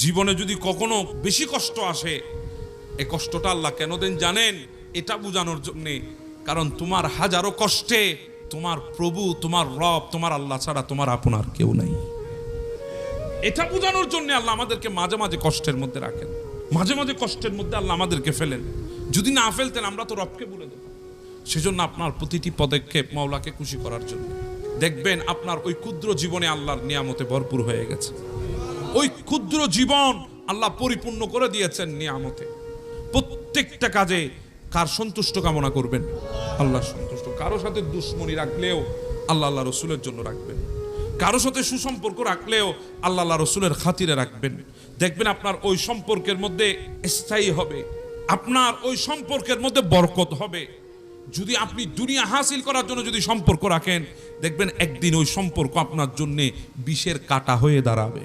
জীবনে যদি কখনো বেশি কষ্ট আসে, এই কষ্টটা আল্লাহ কেন দেন জানেন? এটা বোঝানোর জন্যে, কারণ তোমার হাজারো কষ্টে তোমার প্রভু, তোমার রব, তোমার আল্লাহ ছাড়া তোমার আপনার কেউ নাই। এটা বোঝানোর জন্য আল্লাহ আমাদেরকে মাঝে মাঝে কষ্টের মধ্যে রাখেন, মাঝে মাঝে কষ্টের মধ্যে আল্লাহ আমাদেরকে ফেলেন। যদি না ফেলতেন আমরা তো রবকে ভুলে দেব। সেজন্য আপনার প্রতিটি পদক্ষেপ মাওলাকে খুশি করার জন্য। দেখবেন আপনার ওই ক্ষুদ্র জীবনে আল্লাহর নিয়ামতে ভরপুর হয়ে গেছে। ওই ক্ষুদ্র জীবন আল্লাহ পরিপূর্ণ করে দিয়েছেন নিয়ামতে। প্রত্যেকটা কাজে কার সন্তুষ্ট কামনা করবেন? আল্লাহর সন্তুষ্ট। কারো সাথে দুশ্মনী রাখলেও আল্লাহ আল্লাহ রসুলের জন্য রাখবেন, কারো সাথে সুসম্পর্ক রাখলেও আল্লাহ আল্লাহ রসুলের খাতিরে রাখবেন। দেখবেন আপনার ওই সম্পর্কের মধ্যে স্থায়ী হবে, আপনার ওই সম্পর্কের মধ্যে বরকত হবে। যদি আপনি দুনিয়া হাসিল করার জন্য যদি সম্পর্ক রাখেন, দেখবেন একদিন ওই সম্পর্ক আপনার জন্য বিষের কাঁটা হয়ে দাঁড়াবে।